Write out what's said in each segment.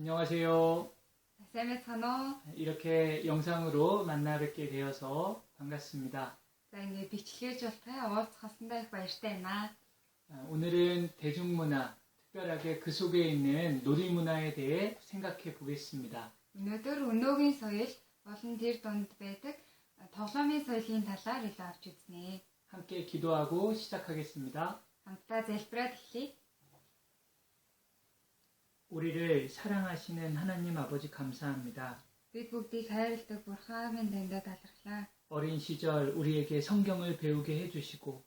안녕하세요. сайн байцгаана уу? 이렇게 영상으로 만나 뵙게 되어서 반갑습니다. За ингээд бичлэгэж болтгой уулзахсандаа их баяртай байна. 오늘은 대중문화, 특별하게 그 속에 있는 놀이문화에 대해 생각해 보겠습니다. Өнөөдөр өнөөгийн соёл болон тэр донд байдаг тоглоомын соёлын талаар ил авч үзнэ. 함께 기도하고 시작하겠습니다. Хамтдаа залбираад эхлэе. 우리를 사랑하시는 하나님 아버지 감사합니다. Бид бүгдийг хайрладаг Бурхан минь таньд талархлаа. 어린 시절 우리에게 성경을 배우게 해주시고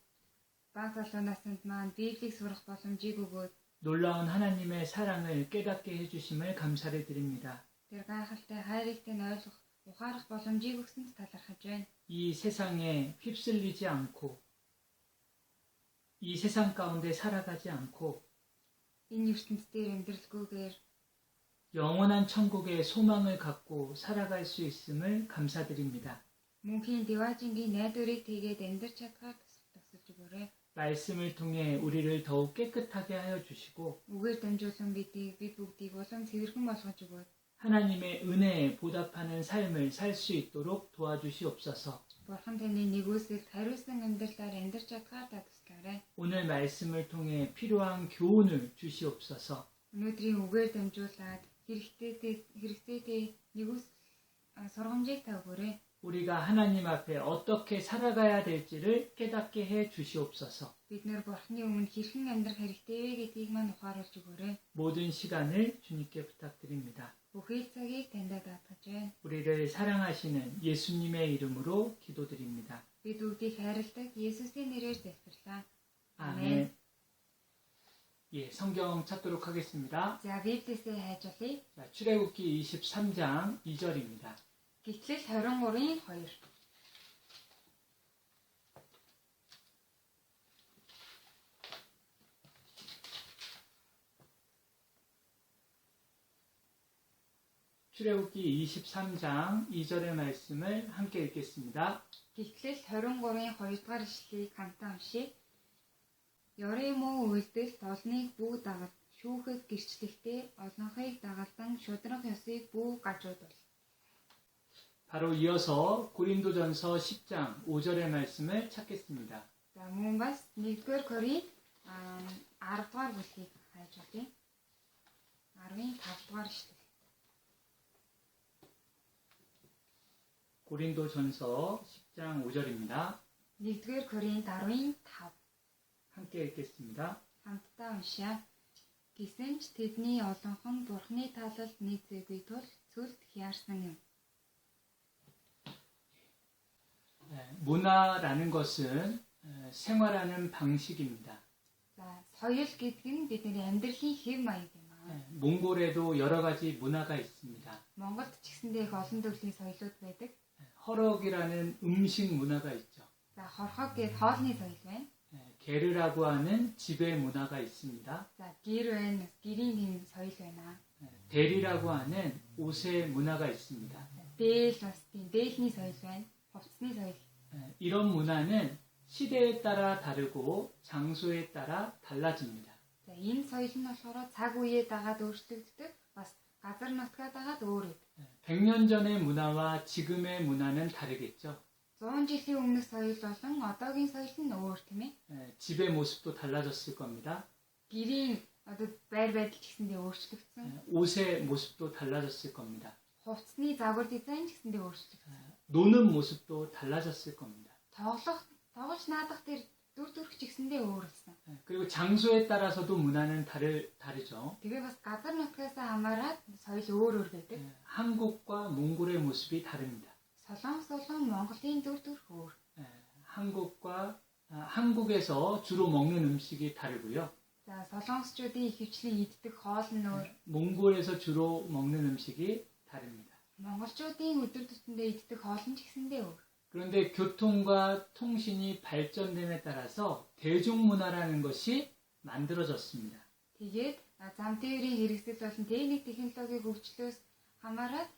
Бага залуу наснд маань Библийг сурах боломжийг өгөөд 놀라운 하나님의 사랑을 깨닫게 해주심을 감사를 드립니다. тэр гайхалтай хайрыг тань ойлгох, ухаарах боломжийг өгсөнд талархаж байна. 이 세상에 휩쓸리지 않고 이 세상 가운데 살아가지 않고 Энэ ертөнцийн дээр амьдралгүйгээр 영원한 천국의 소망을 갖고 살아갈 수 있음을 감사드립니다. мөнхийн Диважингийн найдварыг тэгээд амьдрч чадхаар тусалж өгөөрэй. 말씀을 통해 우리를 더욱 깨끗하게 하여 주시고 Үгээр дамжуулан бид бүгдийг улам цэвэрхэн болгож өгөөд 하나님의 은혜에 보답하는 삶을 살 수 있도록 도와주시옵소서. Бурхан таны нэгүсэлд хариуцсан амьдралаар амьдрч чадхаар та туслаарай. 오늘 말씀을 통해 필요한 교훈을 주시옵소서. Өнөөдрийн үгээр дамжуулаад хэрэгтэй нэгүс сургамжийг та өгөөрэй. 우리가 하나님 앞에 어떻게 살아가야 될지를 깨닫게 해 주시옵소서. Бид нэр Бурханы өмнө хэрхэн амьдрах хэрэгтэй вэ гэдгийг маань ухааруулж өгөөрэй. 모든 시간을 주님께 부탁드립니다. Бүхий л цагийг таньд даатгаж байна. 우리를 사랑하시는 예수님의 이름으로 기도드립니다. Бид бүгдийг хайрладаг Есүсийн нэрээр залбирлаа. 아멘. 예, 성경 찾도록 하겠습니다. За Библиэсээ хайж олъё. 자, 출애굽기 23장 2절입니다. Гитлэл 23-ийн 2. 출애굽기 23장 2절의 말씀을 함께 읽겠습니다. Гитлэл 23-ийн 2-р ишлэлийг хамтдаа уншийе. Ёрын муу үйлдэлт олныг бүгд дагалд, шүүхэд гэрчлэхдээ олонхыг дагалдан шудрах ёсыг бүгд гажуудвал. 바로 이어서 고린도전서 10장 5절의 말씀을 찾겠습니다. За мөн бас 1-р Коринт 10-р бүлгийг хайж олъё. 15-р ишлэл. 고린도전서 10장 5절입니다. 1-р Коринт 10-ийн 5. 함께 읽겠습니다. Хамтдаа уншаа. Гэсэн ч тэдний олонх нь Бурхны талалд нэг зэгүй тул цөлд хяарсан юм. 문화라는 것은 생활하는 방식입니다. За соёл гэдэг нь бидний амьдралын хэв маяг юм аа. 몽골에도 여러 가지 문화가 있습니다. Монголд ч гэсэндээ их олон төрлийн соёлууд байдаг. 허럭이라는 음식 문화가 있죠. За хорхог гэдэг хоолны соёл байна. 게르라고 하는 지배 문화가 있습니다. За гэр байна, гэрийн тийм соёл байна. 델이라고 하는 옷의 문화가 있습니다. Дээл бас тийм дээлний соёл байна. хувцсны соёл. 이런 문화는 시대에 따라 다르고 장소에 따라 달라집니다. За энэ соёл нь болохоор цаг үеэ дагаад өөрчлөгддөг. Бас газар нутгаа дагаад өөр өд. 100년 전의 문화와 지금의 문화는 다르겠죠. 100 жилийн өмнөх соёл болон одоогийн соёл нь өөр тийм ээ. 집의 모습도 달라졌을 겁니다. Гэрийн одоо байр байдал ч гэсэндээ өөрчлөгдсөн. 옷의 모습도 달라졌을 겁니다. Хувцсны загвар дизайн ч гэсэндээ өөрчлөгдсөн. 노는 모습도 달라졌을 겁니다. тоглож наадах тэр дүр төрх ч гэсэндээ өөрлөсөн. 그리고 장소에 따라서도 문화는 다르죠. Тэгээ бас газар нутгаас хамаарат соёл өөр байдаг. 한국과 몽골의 모습이 다릅니다. Солонгос болон Монголын дүр төрх өөр. 한국에서 주로 먹는 음식이 다르고요. За солонгосчуудын ихэвчлэн иддэг хоол нь өөр. 몽골에서 주로 먹는 음식이 다릅니다. Монголчуудын өдөр тутмын иддэг хоол нь ч гэсэндээ өөр. 그런데 교통과 통신이 발전됨에 따라서 대중문화라는 것이 만들어졌습니다. Тэгээд зам тээврийн хэрэгсэл болон техник технологийн хөгжлөөс хамаарат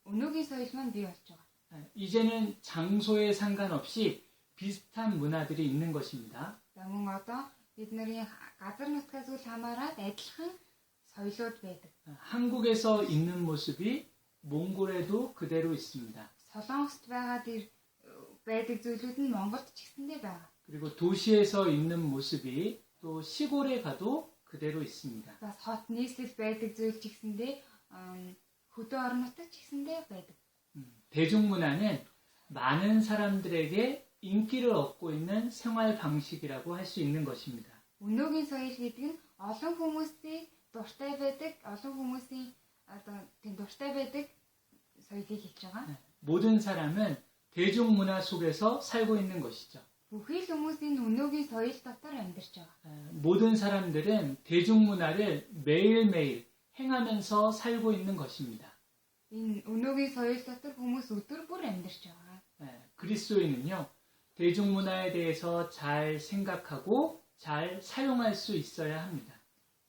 өнөөгийн соёл маань бий болж байгаа. 이제는 장소에 상관없이 비슷한 문화들이 있는 것입니다. За мөн одоо бидний газар нутгаас үл хамааран адилхан соёлууд байдаг. 한국에서 있는 모습이 몽골에도 그대로 있습니다. Солонгост байгаа тэр байдаг зүйлүүд нь Монголд ч гэсэндээ байгаа. 그리고 도시에서 있는 모습이 또 시골에 가도 그대로 있습니다. Бас хот нийслэл байдаг зүйл ч гэсэндээ хөдөө орон нутагт ч гэсэндээ байдаг. 대중문화는 많은 사람들에게 인기를 얻고 있는 생활 방식이라고 할 수 있는 것입니다. Өнөөгийн соёл гэдэг нь олон хүмүүсийн дуртай байдаг, олон хүмүүсийн одоо тийм дуртай байдаг соёлыг хэлж байгаа. 모든 사람은 대중문화 속에서 살고 있는 것이죠. Бүхий л хүмүүсийн өнөөгийн соёл дотор амьдарч байгаа. 모든 사람들은 대중문화를 매일매일 행하면서 살고 있는 것입니다. Энэ өнөөгийн соёл дотор хүмүүс өдөр бүр амьдарч байгаа. 그리스도인은요, 대중문화에 대해서 잘 생각하고 잘 사용할 수 있어야 합니다.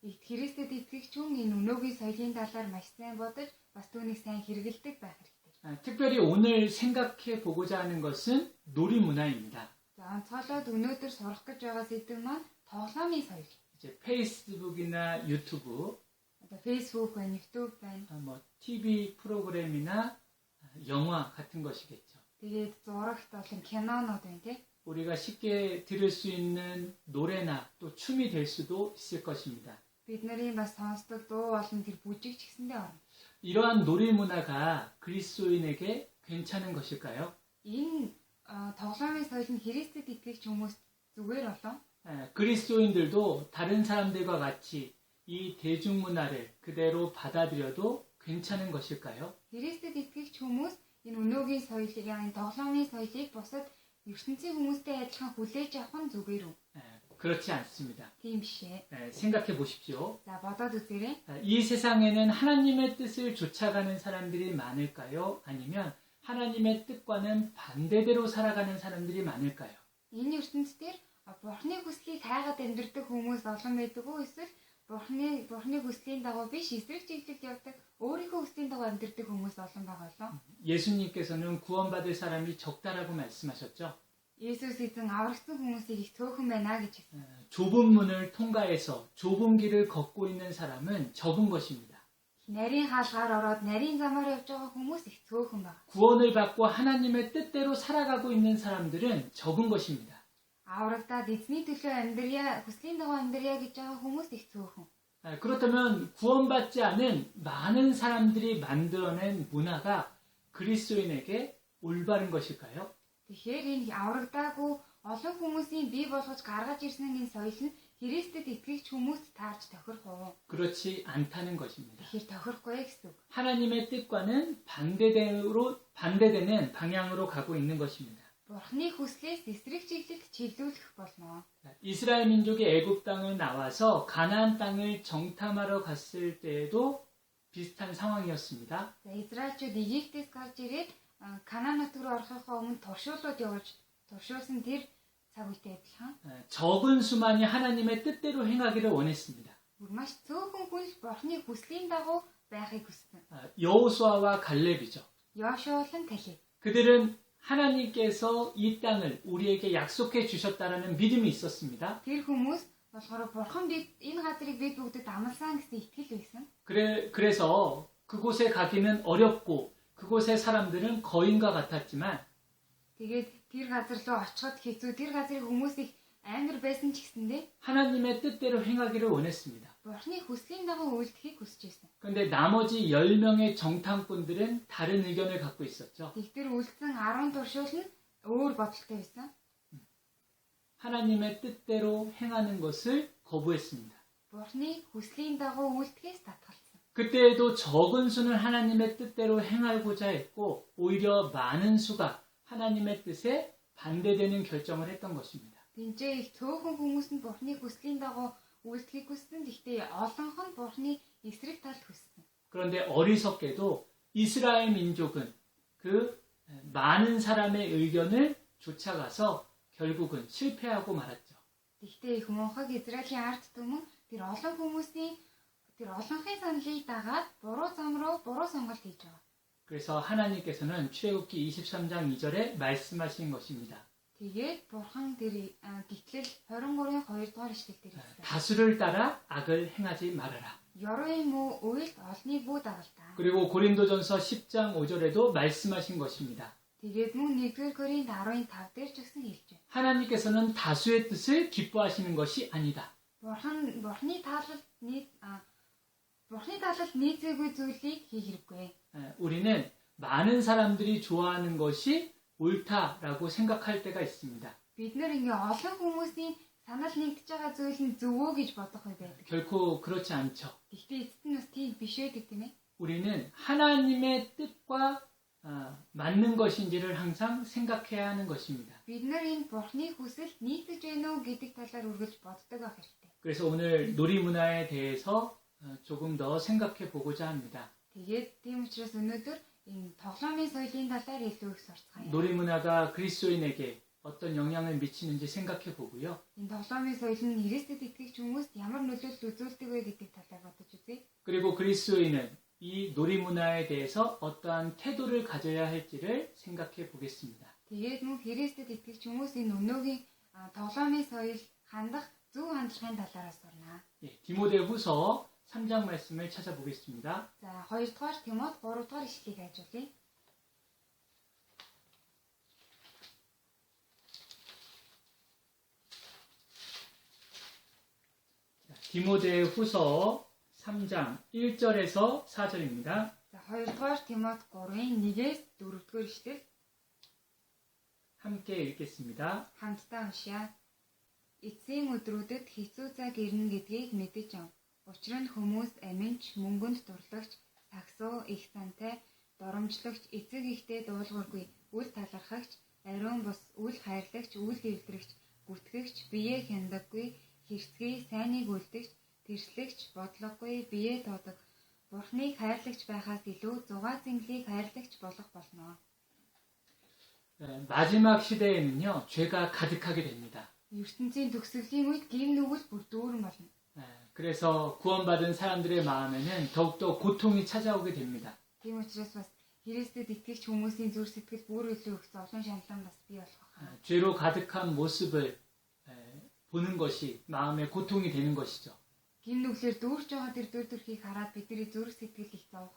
Их Христэд итгэгч хүн энэ өнөөгийн соёлын талаар маш сайн бодож, бас түүнийг сайн хэрэгэлдэг байх хэрэгтэй. 특별히 오늘 생각해 보고자 하는 것은 놀이문화입니다. За онцгойлоод өнөөдөр сурах гэж байгаа сэдэв маань тоглоомын соёл. 이제 페이스북이나 유튜브, Одоо Facebook байна, YouTube байна. 뭐 TV 프로그램이나 영화 같은 것이겠죠. Тэгээд зурагт болон кинонууд байна тий. 우리가 쉽게 들을 수 있는 노래나 또 춤이 될 수도 있을 것입니다. Бидний бас сонсдог дуу болон тэр бүжиг ч гэсэндээ орно. 이러한 놀이문화가 그리스도인에게 괜찮은 것일까요? Энэ тоглоомын соёл нь Христэд итгэгч хүмүүс зүгээр болов. 그리스도인들도 다른 사람들과 같이 이 대중문화를 그대로 받아들여도 괜찮은 것일까요? Христэд итгэгч хүмүүс энэ өнөөгийн соёлыг, энэ тоглоомын соёлыг бусад ертөнцийн хүмүүстэй адилхан хүлээж авах нь зүгээр үү? 그렇지 않습니다. Тийм биш ээ. 생각해 보십시오. За бодоод үзээрэй. 이 세상에는 하나님의 뜻을 쫓아가는 사람들이 많을까요? 아니면 하나님의 뜻과는 반대대로 살아가는 사람들이 많을까요? Энэ ертөнцийн дээр Бурхны хүслийг хайгаад амьдрэх хүмүүс олон байдаг уу? Эсвэл Бурхны хүслийн дагуу биш эсрэг чиглэлд явдаг, өөрийнхөө хүслийн дагуу амьдрэх хүмүүс олон байгаа лөө. 예수님께서는 구원받을 사람이 적다라고 말씀하셨죠. Есүс эзэн аврагдсан хүмүүсийг их цөөхөн байна гэж хэлсэн. 좁은 문을 통과해서 좁은 길을 걷고 있는 사람은 적은 것입니다. Нарийн хаалгаар ороод нарийн замаар явж байгаа хүмүүс их цөөхөн байна. 구원을 받고 하나님의 뜻대로 살아가고 있는 사람들은 적은 것입니다. Аврагдаад эзний төлөө амьдрья, хүслийн дагуу амьдрья гэж байгаа хүмүүс их цөөхөн. 그렇다면 구원받지 않은 많은 사람들이 만들어낸 문화가 그리스도인에게 올바른 것일까요? Тэгэхээр энэ аврагдаагүй олон хүмүүсийн бий болгож гаргаж ирсэн энэ соёл нь Христэд итгэгч хүмүүст таарч тохирох уу? 그렇지 않다는 것입니다. Тэгэхээр тохирохгүй гэсэн үг. 하나님의 뜻과는 반대되는 방향으로 가고 있는 것입니다. Бурхны хүслээс эсрэг чиглэлд чиглүүлэх болно. 이스라엘 민족이 애굽 땅을 나와서 가나안 땅을 정탐하러 갔을 때에도 비슷한 상황이었습니다. За Израильчууд Египтээс гарч ирээд Канаан нутаг руу орохынхаа өмнө туршуулсан тэр цаг үетэй адилхан. 적은 수만이 하나님의 뜻대로 행하기를 원했습니다. Бүр маш цөөхөн хүн Бурхны хүслийн дагуу байхыг хүссэн. 여호수아와 갈렙이죠. Йошуалан Калеб. 그들은 하나님께서 이 땅을 우리에게 약속해 주셨다라는 믿음이 있었습니다. Тэр хүмүүс болохоор Бурхан бид энэ газрыг бид бүгдэд амласан гэсэн итгэл байсан. 그래서 그곳에 가기는 어렵고 그곳의 사람들은 거인과 같았지만 Тэгээд тэр газар руу очиход хэцүү, тэр газрын хүмүүс их ангар байсан ч гэсэндээ 하나님의 뜻대로 행하기를 원했습니다. Бурхны хүслийн дагуу үйлдэхийг хүсэж байсан. 그런데 나머지 10명의 정탐꾼들은 다른 의견을 갖고 있었죠. Тэгтэр үлдсэн 10 туршуул нь өөр бодолтой байсан. 하나님의 뜻대로 행하는 것을 거부했습니다. Бурхны хүслийн дагуу үйлдэхээс татгалцсан. 그때에도 적은 수는 하나님의 뜻대로 행하고자 했고 오히려 많은 수가 하나님의 뜻에 반대되는 결정을 했던 것입니다. Тинчээ их цөөхөн хүмүүс нь Бурхны хүслийн дагуу үйлдэхийг хүссэн. Гэхдээ олонх нь Бурхны эсрэг талд хүссэн. 그런데 어리석게도 이스라엘 민족은 그 많은 사람의 의견을 쫓아가서 결국은 실패하고 말았죠. Гэхдээ их мунхаг Израилийн ард түмэн тэр олонхын саналыг дагаад буруу зам руу буруу сонголт хийж байгаа. 그래서 하나님께서는 출애굽기 23장 2절에 말씀하신 것입니다. Тэгээд Бурхан тэр гитлэл 23-ын 2 дугаар ишлэл дээр хэлсэн. 다수를 따라 악을 행하지 말아라. ёрын муу уйлд олныг бүү дагалдаа. 그리고 고린도전서 10장 5절에도 말씀하신 것입니다. Тэгээд мөн 1-р Коринт 15 дээр ч гэсэн хэлж байна. 하나님께서는 다수의 뜻을 기뻐하시는 것이 아니다. Бурхны талд нийцээгүй зүйлийг хийх хэрэггүй. 우리는 많은 사람들이 좋아하는 것이 옳다라고 생각할 때가 있습니다. Бид нар ингээ олон хүмүүсийн санал нэгдэж байгаа зүйл нь зөвөө гэж бодох үе байдаг. 결코 그렇지 않죠. Гэхдээ эцэст нь бас тийм биш байдаг тийм ээ. 우리는 하나님의 뜻과 맞는 것인지를 항상 생각해야 하는 것입니다. Бид нар энэ Бурхны хүсэл нийцэж байна уу гэдэг талаар үргэлж боддог байх хэрэгтэй. 그래서 오늘 놀이문화에 대해서 조금 더 생각해 보고자 합니다. Тэгээд тийм учраас өнөөдөр энэ тоглоомын соёлын талаар илүү их сурцгаая. 놀이문화가 그리스도인에게 어떤 영향을 미치는지 생각해 보고요. Энэ тоглоомын соёл нь Христэд итгэгч хүмүүст ямар нөлөөлөл үзүүлдэг вэ гэдэг талаар бодож үзье. 그리고 그리스도인은 이 놀이문화에 대해서 어떠한 태도를 가져야 할지를 생각해 보겠습니다. Тэгээд мөн Христэд итгэгч хүмүүс энэ өнөөгийн тоглоомын соёл хандах зөв хандлагын талаар сурна. 디모데후서 3장 말씀을 찾아보겠습니다. За 2-р Тимот 3-р ишлэгийг хайжуулъя. 디모데후서 3장 1절에서 4절입니다. За 2-р Тимот 3-ын 1-ээс 4-р ишлэл 함께 읽겠습니다. хамтдаа уншъя. Эцсийн өдрүүдэд хэцүү цаг ирнэ гэдгийг мэдэж ав. Учир нь хүмүүс аминч, мөнгөнд дурлагч, сагсуу, их зантай, доромжлогч, эцэг ихтэй дуулуургүй, үл талархагч, ариун бус, үл хайрлагч, үл хэвдрэгч, бүтгэгч, биеэ хяндаггүй, хэрцгий, сайныг үлдэгч, тэрслэгч, бодлогогүй, биеэ тоодог, Бурхныг хайрлагч байхаас илүү зугаа зинглийг хайрлагч болох болно. 마지막 시대에는요, 죄가 가득하게 됩니다. ертөнцийн төгсгөлийн үед гин нүгэл бүр дүүрэн болно. 그래서 구원받은 사람들의 마음에는 더욱더 고통이 찾아오게 됩니다. Тийм учраас бас Христэд итгэгч хүмүүсийн зүрх сэтгэл бүр илүү их зовлон шаналан бас бий болох байна. 죄로 가득한 모습을 보는 것이 마음의 고통이 되는 것이죠. Гин нүглээр дүүрч байгаа тэр дүр төрхийг хараад бидний зүрх сэтгэл их зовох.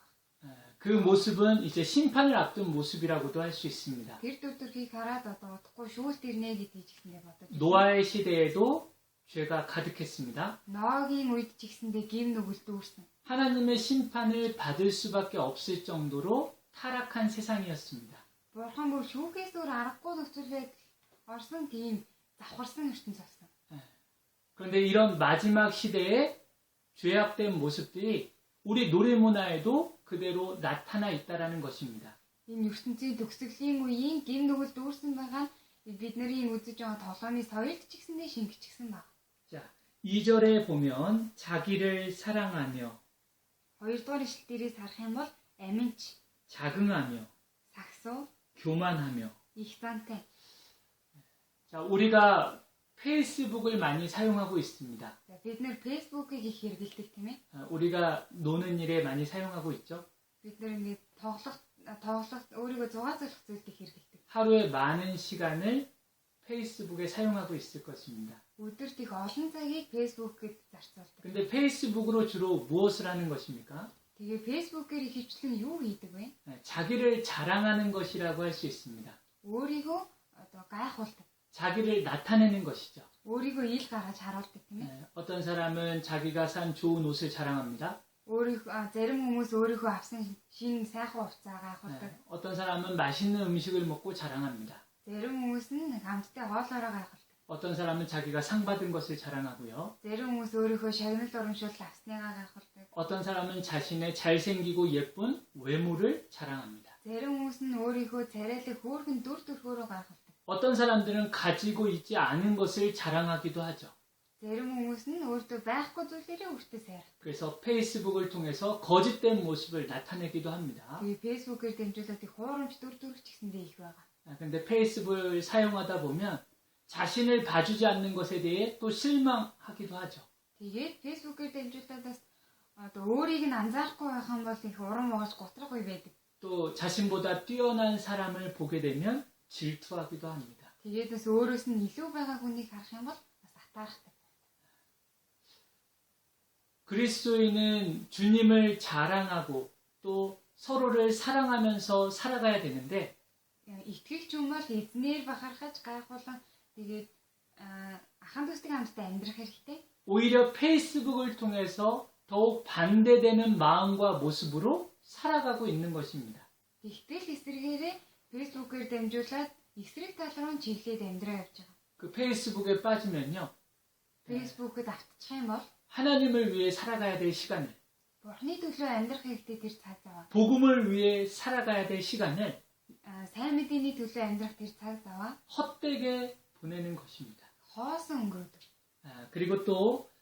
그 모습은 이제 심판을 앞둔 모습이라고도 할 수 있습니다. Тэр дүр төрхийг хараад одоо удахгүй шүүлт ирнэ гэдгийг ч гэсэндээ бодож. 노아의 시대에도 죄가 가득했습니다. Ноагийн үед ч гэсэндээ гин нүгэл дүүрсэн. 하나님의 심판을 받을 수밖에 없을 정도로 타락한 세상이었습니다. Бурхан бүр шүүхээс өөр аргагүй нөхцөлд орсон тийм завхарсан ертөнц болсон. 그런데 이런 마지막 시대에 죄악된 모습들이 우리 놀이문화에도 그대로 나타나 있다라는 것입니다. Энэ ертөнцийн төгсгөлийн үеийн гин нүгэл дүүрсэн байгаа нь бидний үзэж байгаа тоглоомын соёлд ч гэсэндээ шингэчихсэн байна. 자, 2절에 보면 자기를 사랑하며 2-р ишлэлээрээс харах юм бол аминч, 자긍하며 сагсуу, 교만하며 их зантай. 자, 우리가 페이스북을 많이 사용하고 있습니다. За бид нэр фэйсбүүкийг их хэрэглэдэг тийм ээ. 우리가 노는 일에 많이 사용하고 있죠. Бид нэр ингээд тоглох өөрийгөө зугаацуулах зүйлд их хэрэглэдэг. 하루에 많은 시간을 페이스북에 사용하고 있을 것입니다. Өдөрт их олон цагийг фэйсбүүкэд зарцуулдаг. 근데 페이스북으로 주로 무엇을 하는 것입니까? Тэгээ фэйсбүүкээр их хвчлэн юу хийдэг вэ? 자기를 자랑하는 것이라고 할 수 있습니다. Өөрийгөө одоо гайхуулдаг. 자기를 나타내는 것이죠. өөрийгөө ил гаргаж харуулдаг тийм ээ. 어떤 사람은 자기가 산 좋은 옷을 자랑합니다. Зарим хүмүүс өөрийнхөө авсан шинэ сайхан хувцаа гайхуулдаг. 어떤 사람은 맛있는 음식을 먹고 자랑합니다. Зарим хүмүүс нь хамтдаа хоолоороо гайхуулдаг. 어떤 사람은 자기가 상 받은 것을 자랑하고요. Зарим хүмүүс өөрийнхөө шагнал урамшуул авсныгаа гайхуулдаг. 어떤 사람은 자신의 잘생기고 예쁜 외모를 자랑합니다. Зарим хүмүүс нь өөрийнхөө царайлаг хөөрхөн дүр төрхөөрөө гайхуулдаг. 어떤 사람들은 가지고 있지 않은 것을 자랑하기도 하죠. Зарим хүмүүс нь өөртөө байхгүй зүйлээрээ өөртөө сайрах. 그래서 페이스북을 통해서 거짓된 모습을 나타내기도 합니다. Тэгээ фэйсбүүкээр дамжуулаад их хуурамч дүр төрх ч гэсэндээ их байгаа. 근데 페이스북을 사용하다 보면 자신을 봐주지 않는 것에 대해 또 실망하기도 하죠. Тэгээд фэйсбүүкээр дамжуулаад бас одоо өөрийг нь анзаарахгүй байх юм бол их урам угаж готрох үе байдаг. 또 자신보다 뛰어난 사람을 보게 되면 질투하기도 합니다. Тэгээд бас өөрөөс нь илүү байгаа хүнийг харах юм бол бас атаархдаг. 그리스도인은 주님을 자랑하고 또 서로를 사랑하면서 살아가야 되는데 Итгэгч хүн бол эзнээр бахархаж гайхуулан тэгээд ахын дүүстэй хамтдаа амьдрах хэрэгтэй. 오히려 페이스북을 통해서 더욱 반대되는 마음과 모습으로 살아가고 있는 것입니다. Тэгтэл эсрэгээрээ фэйсбүүкээр дамжуулаад эсрэг тал руу чиглээд амьдраа явж байгаа. 그 페이스북에 빠지면요. фэйсбүүкэд автчих юм бол 하나님을 위해 살아가야 될 시간을, Бурхны төлөө амьдрах хэрэгтэй тэр цаг зав. 복음을 위해 살아가야 될 시간을 Сайн мэдээний төлөө амьдрах тэр цаг зав 헛되게 보내는 것입니다. хоосон өнгөрөөдөг. 그리고 또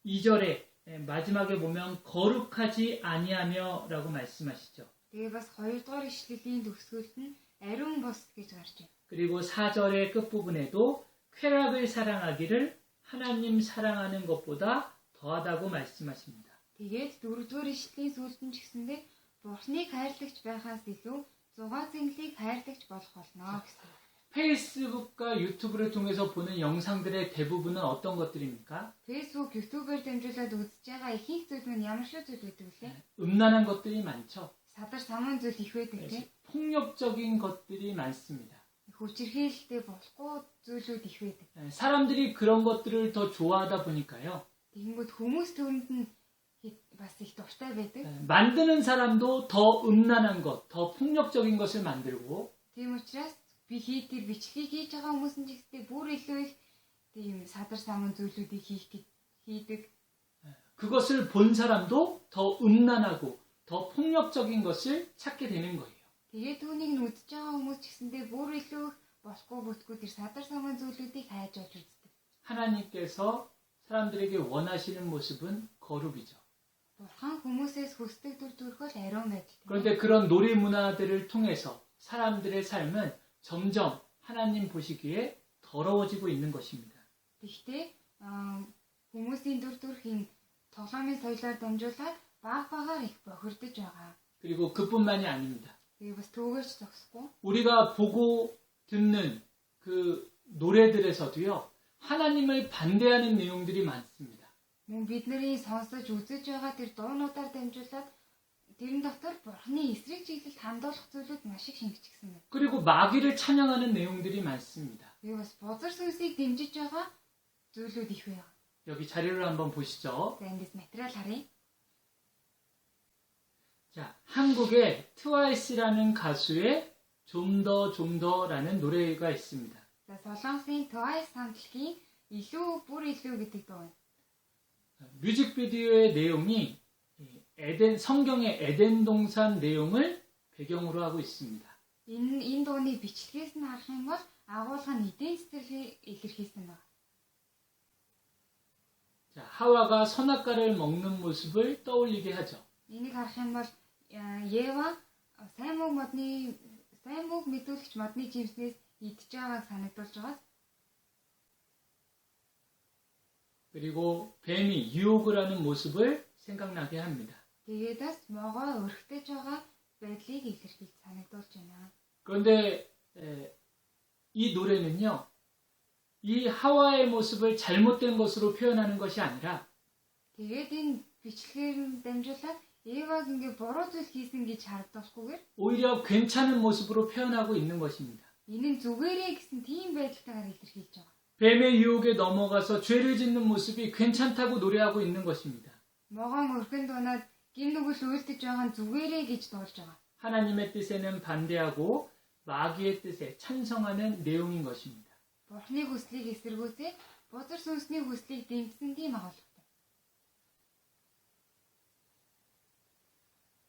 2절에 마지막에 보면 거룩하지 아니하며 라고 말씀하시죠. Тэгээ бас 2 дугаар ишлэлийн төгсгөлд нь ариун бус гэж гарч байна. 그리고 4절의 끝부분에도 쾌락을 사랑하기를 하나님 사랑하는 것보다 더하다고 말씀하십니다. Тэгээд 4 дугаар ишлэлийн сүүлд нь ч гэсэндээ Бурхныг хайрлагч байхаас илүү зугаа зэнглийг хайрлагч болох болно гэсэн. 페이스북과 유튜브를 통해서 보는 영상들의 대부분은 어떤 것들입니까? Facebook, YouTube-ээр дамжуулаад үзэж байгаа ихэнх зүйл нь ямар шиг зүйл гэдэг вэ? 음란한 것들이 많죠. Садар самуун зүйл их байдаг тийм. 폭력적인 것들이 많습니다. Хүчирхийлэлтэй болохгүй зүйлүүд их байдаг. 사람들이 그런 것들을 더 좋아하다 보니까요. Тэгэнгүүт хүмүүс түүнд нь бас их дуртай байдаг. 만드는 사람도 더 음란한 것, 더 폭력적인 것을 만들고 Тийм учраас би хийдэг бичлэгийг хийж байгаа хүмүүс нь ч ихтэй бүр илүү их тийм садар самуун зүйлүүдийг хийдэг. 그것을 본 사람도 더 음란하고 더 폭력적인 것을 찾게 되는 거예요. Тэгээд түүнийг нь үдчихэж байгаа хүмүүс ч гэсэндээ бүр илүү болохгүй бүтгүү тэр садар самуун зүйлүүдийг хайж олж үздэг. 하나님께서 사람들에게 원하시는 모습은 거룩이죠. Бурхан хүмүүсээс хүсдэг төр төрхөл ариун байдал. 그런데 그런 놀이 문화들을 통해서 사람들의 삶은 점점 하나님 보시기에 더러워지고 있는 것입니다. Гэхдээ хүмүүсийн төр төрхийн тоглоомын соёлоор дамжуулаад баагаар их бохирдож байгаа. 그리고 그뿐만이 아닙니다. Тэгээ бас түүгээрч зогсохгүй. 우리가 보고 듣는 그 노래들에서도요. 하나님을 반대하는 내용들이 많습니다. Мөн бидний сонсож үзэж байгаа тэр дуунуудаар дамжуулаад тэрэн дотор Бурханы эсрэг чиглэлд хандуулах зүйлүүд маш их шингэчихсэн байна. 그리고 마귀를 찬양하는 내용들이 많습니다. Тэгээ бас бузар сүнсийг дэмжиж байгаа зүйлүүд их байна. 여기 자료를 한번 보시죠. За эндээс материал харъя. 자, 한국에 트와이스라는 가수의 좀 더라는 노래가 있습니다. За Солонгосын Twice хамтлагийн илүү бүр илүү гэдэг дуу байна. 뮤직비디오의 내용이 성경의 에덴 동산 내용을 배경으로 하고 있습니다. Энэ дууны бичлэгээс нь харах юм бол агуулга нь эдийн засгийг илэрхийлсэн байна. 자, 하와가 선악과를 먹는 모습을 떠올리게 하죠. Энийг харах юм бол Ева сайн мөг мэдүүлэгч модны жимснээс идж байгааг санагдуулж байгаа. 그리고 뱀이 유혹을 하는 모습을 생각나게 합니다. Тэгээд бас могоо өрхтөж байгаа байдлыг илэрхийлж санагдуулж байна. 그런데 이 노래는요. 이 하와의 모습을 잘못된 것으로 표현하는 것이 아니라 Тэгээд энэ бичлэгээр дамжуулаад Еваг ингээ буруу зүйл хийсэн гэж харагдуулахгүйгээр 오히려 괜찮은 모습으로 표현하고 있는 것입니다. энэ нь зүгээрээ гэсэн тийм байдалтайгаар илэрхийлж байгаа. 뱀의 유혹에 넘어가서 죄를 짓는 모습이 괜찮다고 노래하고 있는 것입니다. Могоон өрхөнд унаад гин нүгэл үйлдэж байгаа нь зүгээрээ гэж дуулж байгаа. 하나님의 뜻에는 반대하고 마귀의 뜻에 찬성하는 내용인 것입니다. Бурхны хүслийг эсэргүүцээ бузар сүнсний хүслийг дэмжсэн тийм агуулгатай.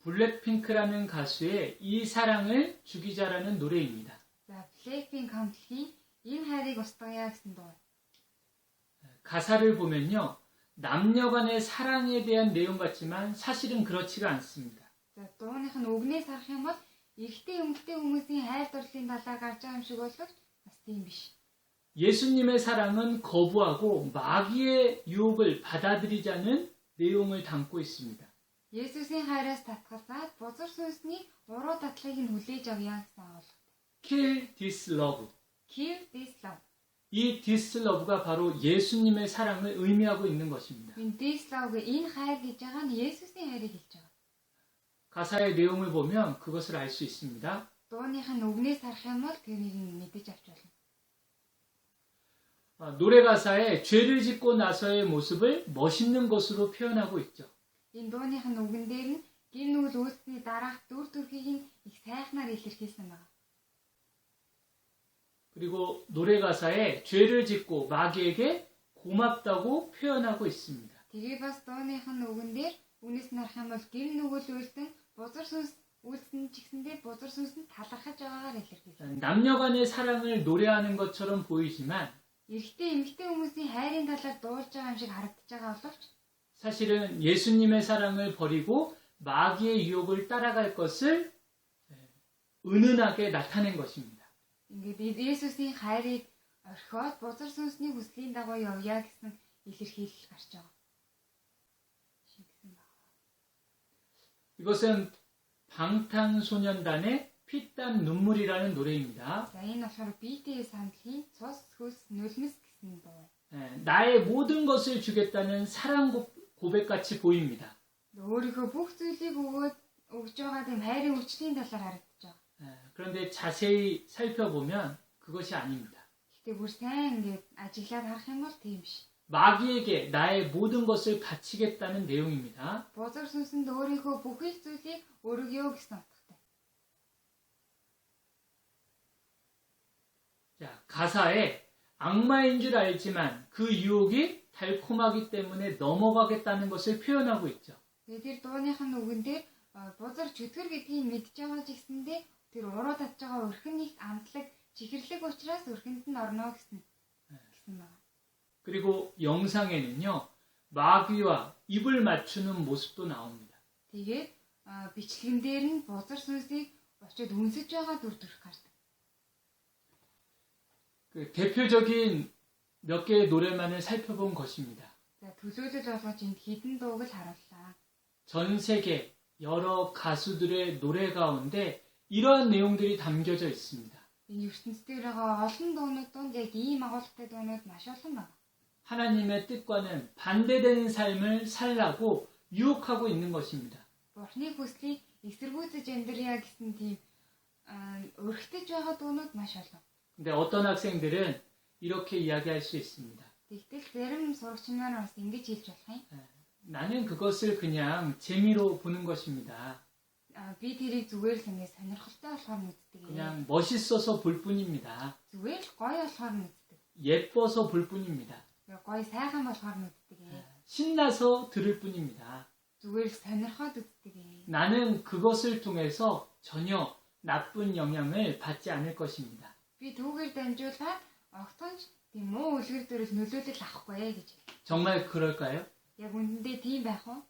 블랙핑크라는 가수의 이 사랑을 죽이자라는 노래입니다. За, Blackpink хамтлагийн энэ хайрыг устгая гэсэн дуу. 가사를 보면요. 남녀 간의 사랑에 대한 내용 같지만 사실은 그렇지가 않습니다. За, дууных нь үгнээс харах юм бол эрэгтэй эмэгтэй хүмүүсийн хайр дурлалын талаар гарч байгаа юм шиг боловч бас тийм биш. 예수님의 사랑은 거부하고 마귀의 유혹을 받아들이자는 내용을 담고 있습니다. Есүсийн хайраас татгалзаад бузар сүнсний уруу татлагыг нь хүлээж авъя гэсэн агуулгатай. Kill this love. Kill this love. 이 this love가 바로 예수님의 사랑을 의미하고 있는 것입니다. Энэ this love энэ хайр гэж байгаа нь Есүсийн хайрыг хэлж байгаа. 가사의 내용을 보면 그것을 알 수 있습니다. Дууных нь үгнээс харах юм бол тэрийг мэдэж авч болно. 노래 가사에 죄를 짓고 나서의 모습을 멋있는 것으로 표현하고 있죠. Энэ дууных нь үгэн дээр нь гин нүгэл үйлсний дараах дүр төрхийг нь их сайхнаар илэрхийлсэн байна. 그리고 노래 가사에 죄를 짓고 마귀에게 고맙다고 표현하고 있습니다. Тэгээ бас дууных нь үгэн дээр үнээс нь харах юм бол гин нүгэл үйлсэн бузар сүнс үйлсэн ч гэсэндээ бузар сүнс нь талархаж байгаагаар илэрхийлсэн. 남녀간의 사랑을 노래하는 것처럼 보이지만 Эрэгтэй эмэгтэй хүмүүсийн хайрын талаар дуулж байгаа юм шиг харагдаж байгаа боловч 사실은 예수님의 사랑을 버리고 마귀의 유혹을 따라갈 것을 은은하게 나타낸 것입니다. ингээд Есүсийн хайрыг орхиод бузар сүнсний хүслийн дагуу явъя гэсэн илэрхийлэл гарч байгаа. 이것은 방탄소년단의 피땀 눈물이라는 노래입니다. За энэ болохоор BTS хамтлагийн цус хөлс нулимс гэсэн дуу. 나의 모든 것을 주겠다는 사랑 고백같이 보입니다. өөрийнхөө бүх зүйлийг өгж байгаа тийм хайрын өвчтөлийн талаар харагдаж байгаа. 그런데 자세히 살펴보면 그것이 아닙니다. Гэхдээ бүр сайн ингээд ажиглаад харах юм бол тийм биш. 마귀에게 나의 모든 것을 바치겠다는 내용입니다. Бузар сүнсэнд өөрийнхөө бүх их зүйлийг өргөё гэсэн утгатай. 자, 가사에 악마인 줄 알지만 그 유혹이 달콤하기 때문에 넘어가겠다는 것을 표현하고 있죠. Тэр дууных нь үгэн дээр бузар чөтгөр гэдгийг мэдж байгаа ч гэсэндээ тэр уруу татж байгаа өрхөн их амтлаг чихэрлэг учраас өрхөнд нь орно гэсэн байна. 그리고 영상에는요, 마귀와 입을 맞추는 모습도 나옵니다. Тэгээд бичлэгэн дээр нь бузар сүнсийг очиод үнсэж байгаа дүр төрх гардаг. 그 대표적인 몇 개의 노래만을 살펴본 것입니다. За төлөөлөл болгож энд хідэн дууг л харууллаа. 전 세계 여러 가수들의 노래 가운데 이러한 내용들이 담겨져 있습니다. Энэ ертөнцийн байгаа олон дуунууд донд яг ийм агуулгатай дуунууд маш олон байна. 하나님의 뜻과는 반대되는 삶을 살라고 유혹하고 있는 것입니다. Бурхны хүслийг эсэргүүцэж амьдрья гэсэн тийм өрхтөж байгаа дуунууд маш олон. 근데 어떤 학생들은 이렇게 이야기할 수 있습니다. Тэгтэл зарим сурагч нар бас ингэж хэлж болох юм. 나는 그것을 그냥 재미로 보는 것입니다. Би тэрийг зүгээр л ингэ сонирхолтой болохоор үздэг. 그냥 멋있어서 볼 뿐입니다. Зүгээр л гоё болохоор үздэг. 예뻐서 볼 뿐입니다. Гоё сайхан болохоор үздэг. 신나서 들을 뿐입니다. Зүгээр л сонирхоод үздэг. 나는 그것을 통해서 전혀 나쁜 영향을 받지 않을 것입니다. Би түүгээр дамжуулаад огтонч тийм муу үлгэр дээрээс нөлөөлөл авахгүй гэж. 정말 그럴까요? Яг үнэндээ тийм байх уу?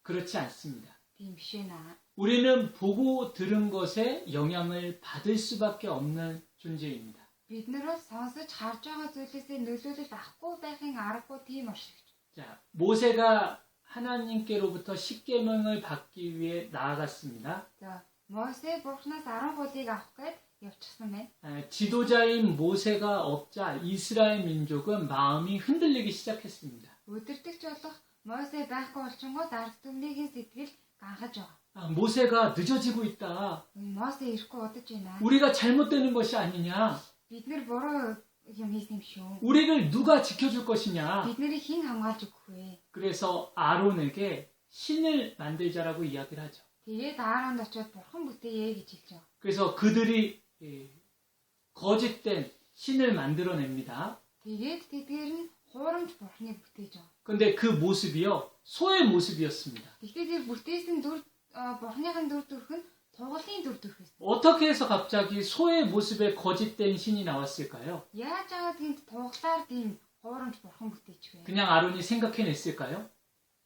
그렇지 않습니다. Тийм биш ээ наа. 우리는 보고 들은 것에 영향을 받을 수밖에 없는 존재입니다. Бид нараас сонсож харж байгаа зүйлээсээ нөлөөлөл авахгүй байхын аргагүй тийм оршигч. 자, 모세가 하나님께로부터 십계명을 받기 위해 나아갔습니다. За, Мосе Бурханаас 10 хуулийг авах гээд явчихсан байна. 지도자인 모세가 없자 이스라엘 민족은 마음이 흔들리기 시작했습니다. Өдөртөгч болох Мосе байхгүй болчингууд ард түмнийхээ сэтгэл ганхаж байгаа. 모세가 늦어지고 있다. Мосе ирэхгүй удаж байна. 우리가 잘못되는 것이 아니냐. Бид нэр буруу юм хийсэн юм шүү. 우리를 누가 지켜줄 것이냐. Бид нарыг хэн хамгаалж өгөх вэ? 그래서 아론에게 신을 만들자라고 이야기를 하죠. Тэгээд Ааронд очиод бурхан бүтээе гэж хэлж байгаа. 그래서 그들이 거짓된 신을 만들어냅니다. Тэгээд тэдгээр нь хуурамч бурханыг бүтээж байгаа. 근데 그 모습이요, 소의 모습이었습니다. Гэхдээ тэр бүтээсэн дүр бурханыхын дүр төрх нь тугалын дүр төрх байсан. 어떻게 해서 갑자기 소의 모습에 거짓된 신이 나왔을까요? Яаж аваад тэнд тугалаар тийм хуурамч бурхан бүтээч вэ? 그냥 아론이 생각해냈을까요?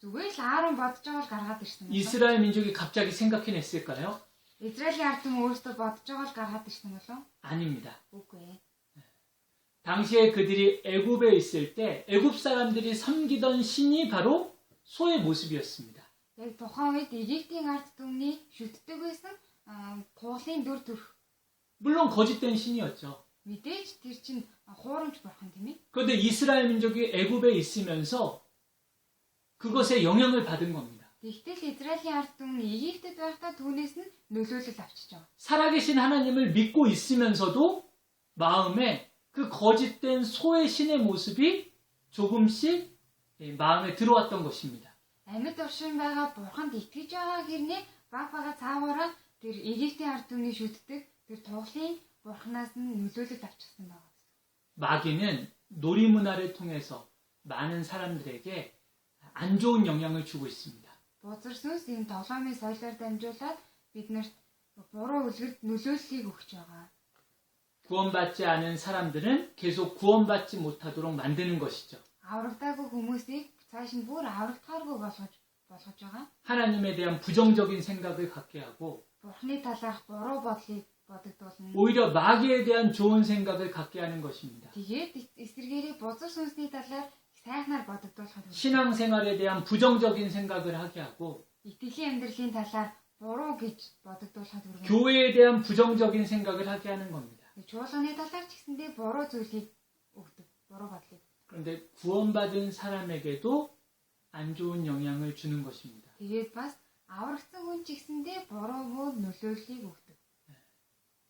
Зүгээр л Аарон бодож байгаа л гаргаад ирсэн юм. 이스라엘 민족이 갑자기 생각해냈을까요? Израилийн ард түмэн өөрсдөө бодож байгаа л гаргаад ирсэн болов? 아닙니다. Үгүй. 당시에 그들이 애굽에 있을 때 애굽 사람들이 섬기던 신이 바로 소의 모습이었습니다. Яг тухайн үед Египтийн ард түмний шүтдэг байсан тугалын дүр төрх. 물론 거짓된 신이었죠. Мэдээж тэр чинь хуурамч бурхан тийм ээ. 그런데 이스라엘 민족이 애굽에 있으면서 그것에 영향을 받은 겁니다. Тэгтэл Израилийн ард түмэн Египтэд байхдаа түүнээс нь нөлөөлөл авчиж байгаа. 살아계신 하나님을 믿고 있으면서도 마음에 그 거짓된 소의 신의 모습이 조금씩 마음에 들어왔던 것입니다. Амьд оршин байгаа бурханд итгэж байгаа гэрнээ баг бага цаагаараа тэр Египтийн ард түмний шүтдэг тэр тоглын бурханаас нь нөлөөлөл авчихсан байгаа. 마귀는 놀이 문화를 통해서 많은 사람들에게 안 좋은 영향을 주고 있습니다. Бузар сүнс энэ тоглоомын соёлоор дамжуулаад биднэрт буруу үлгэрт нөлөөллийг өгч байгаа. 구원받지 않은 사람들은 계속 구원받지 못하도록 만드는 것이죠. Аврагдаагүй хүмүүсийг цааш нь бүр аврагдахааргүй болгож байгаа. 하나님에 대한 부정적인 생각을 갖게 하고 Бурхны талаарх буруу бодлыг бодогдуулна. 오히려 마귀에 대한 좋은 생각을 갖게 하는 것입니다. Тэгээд эсвэргээрээ бузар сүнсний талаар сайхнаар бодогдуулахад 신앙생활에 대한 부정적인 생각을 하게 하고 итгэлийн амьдралын талаар буруу гэж бодогдуулахад хүргэн. 교회에 대한 부정적인 생각을 하게 하는 겁니다. Чуулганы талаар ч гэсэндээ буруу зүйлийг өгдөг. Буруу бодлыг. 그런데 구원받은 사람에게도 안 좋은 영향을 주는 것입니다. Тэгээд бас аврагдсан хүн ч гэсэндээ буруу муу нөлөөллийг өгдөг.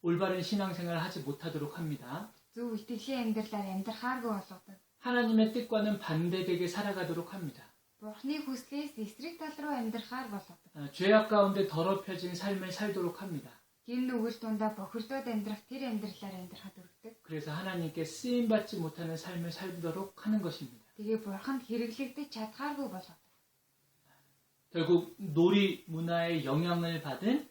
올바른 신앙생활을 하지 못하도록 합니다. Зөв итгэлийн амьдралаар амьдрахааргүй болгодог. 하나님의 뜻과는 반대되게 살아가도록 합니다. Бурхны хүслээс эсрэг тал руу амьдрахаар болгодог. 죄악 가운데 더럽혀진 삶을 살도록 합니다. Гин нүгэл дундаа бохирдоод амьдрах тэр амьдралаар амьдрахад өргөдөг. 그래서 하나님께 쓰임받지 못하는 삶을 살도록 하는 것입니다. Тэгээ бурханд хэрэглэгдэж чадхааргүй болгодог. 결국 놀이 문화의 영향을 받은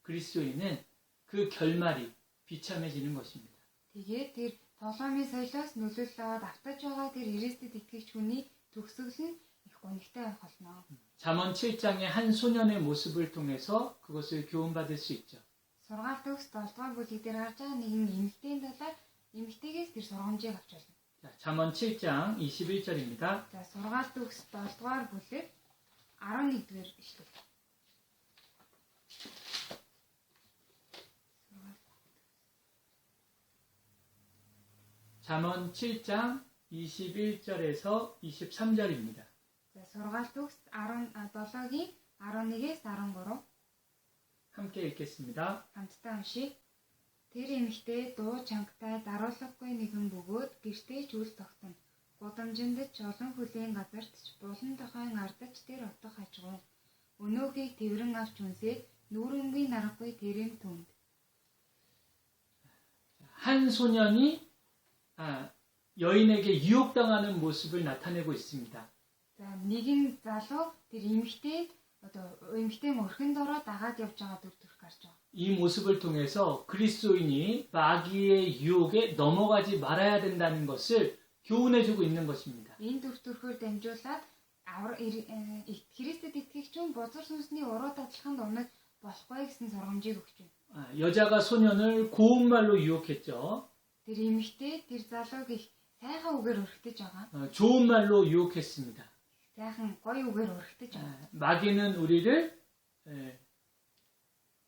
그리스도인은 그 결말이 비참해지는 것입니다. Тэгээд тэр тоглоомын соёлоос нөлөөлөл аваад автаж байгаа тэр Христэд итгэгч хүний төгсгөл нь их гонигтай байх болно. 잠언 7장의 한 소년의 모습을 통해서 그것을 교훈받을 수 있죠. Сургаал төгс 7 дугаар бүлэг дээр гарч байгаа нэгэн эмэгтэйн талаар эмэгтэйгээс тэр сургамжийг авч болно. 자, 잠언 7장 21절입니다. За сургаал төгс 7 дугаар бүлэг 11-р ишлэл. 잠언 7장 21절에서 23절입니다. За сургаал төгс 17-гийн 11-ээс 13 함께 읽겠습니다. хамтдаа уншийе. Тэр эмэгтэй дуу чангтай даруулгагүй нэгэн бөгөөд гэртээ ч үл тогтно. Гудамжиндч олон хүлийн газарт ч булан дохойн ардч тэр отох хажуу. Өнөөгийг тэрэн авч үнсээд нүүрэнгийн нарахгүй тэрэм түнд. 한 소년이 여인에게 유혹당하는 모습을 나타내고 있습니다. За нэгэн залуу тэр эмэгтэй эмэгтэй мөрхөнд ороод дагаад явж байгаа дүр төрх гарч байгаа. 이 모습을 통해서 그리스도인이 마귀의 유혹에 넘어가지 말아야 된다는 것을 교훈해주고 있는 것입니다. Энэ дүр төрхөөр дамжуулаад Христэд итгэгч хүн бузар сүнсний уруу дадлаханд унаж болохгүй гэсэн сургамжийг өгч байна. 여자가 소년을 고운 말로 유혹했죠. Тэр эмэгтэй тэр залууг их сайхан үгээр өргөтөж байгаа. 좋은 말로 유혹했습니다. Сайхан гоё үгээр өргөтөж байгаа. 마귀는 우리를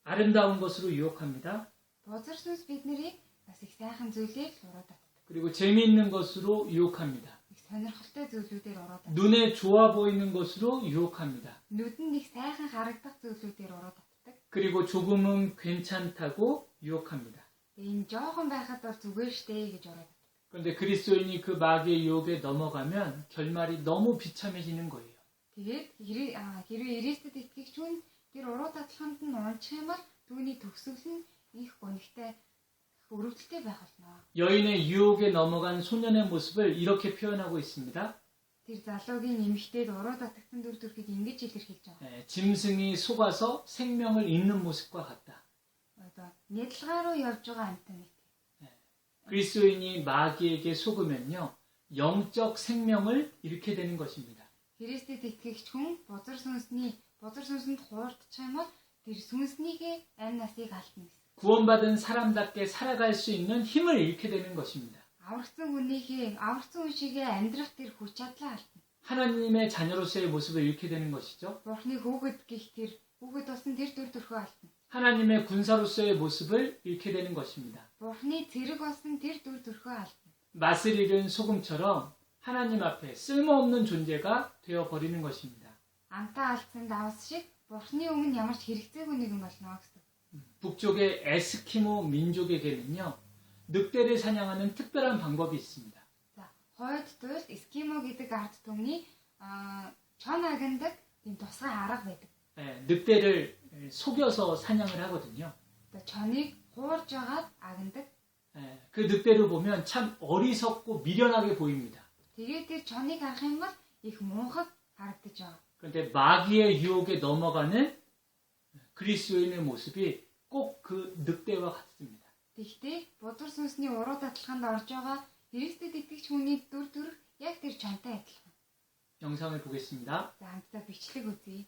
아름다운 것으로 유혹합니다. Бузар сүнс биднийг бас их сайхан зүйлээр уруудаг. 그리고 재미있는 것으로 유혹합니다. Их сонирхолтой зүйлүүдээр уруудаг. 눈에 좋아 보이는 것으로 유혹합니다. Нүдэнд их сайхан харагдах зүйлүүдээр уруудаг. 그리고 조금은 괜찮다고 유혹합니다. Энэ жоохон байхад бол зүгээр штэ гэж уруудаг. 그런데 그리스도인이 그 마귀의 유혹에 넘어가면 결말이 너무 비참해지는 거예요. Тэгээд хэрвээ Христэд итгэгч хүн тэр уруу дадлаханд нь унчих юм бол түүний төгсгөл нь их гонигтай өрөвдөлтэй байх болно. 여인의 유혹에 넘어간 소년의 모습을 이렇게 표현하고 있습니다. Тэр залуугийн эмэгтэйд уруу датгсан дүр төрхийг ингэж илэрхийлж байгаа. 짐승이 속아서 생명을 잇는 모습과 같다. Одоо нядлгаа руу явж байгаа амтан нэг. 그리스도인이 마귀에게 속으면요, 영적 생명을 잃게 되는 것입니다. Христэд итгэгч хүн бузар сүнсэнд хуурдчих юм бол тэр сүнснийхээ амь насыг алдна гэсэн. 구원받은 사람답게 살아갈 수 있는 힘을 잃게 되는 것입니다. Аврагдсан хүн шигээ амьдрах тэр хүч чадлаа алдна. 하나님의 자녀로서의 모습을 잃게 되는 것이죠. Бурхны хүүхэд гэх тэр хүүхэд болсон тэр дүр төрхөө алдна. 하나님의 군사로서의 모습을 잃게 되는 것입니다. Бурхны цэрэг болсон тэр дүр төрхөө алдна. 맛을 잃은 소금처럼 하나님 앞에 쓸모없는 존재가 되어버리는 것입니다. Амтаа алдсан давс шиг Бурхны өмнө ямар ч хэрэгцээгүй нэгэн болно гэсэн. 북쪽의 에스키모 민족에게는요, 늑대를 사냥하는 특별한 방법이 있습니다. За, хойд туйлд эскимо гэдэг ард түмний чон агендаг тийм тусгай арга байдаг. 늑대를 속여서 사냥을 하거든요. За, чоныг хуурж агаад агендаг. 그 늑대를 보면 참 어리석고 미련하게 보입니다. Тэгээд тэр чоныг харах юм бол их муухай харагдаж байгаа. 그런데 마귀의 유혹에 넘어가는 그리스도인의 모습이 꼭 그 늑대와 같습니다. Тэгэхдээ бодвор сүнсний уруу татлаганд орж байгаа Христэд итгэж хүний дүр яг тэр чонтой адилхан. 영상을 보겠습니다. За, хамтдаа бичлэг үзье.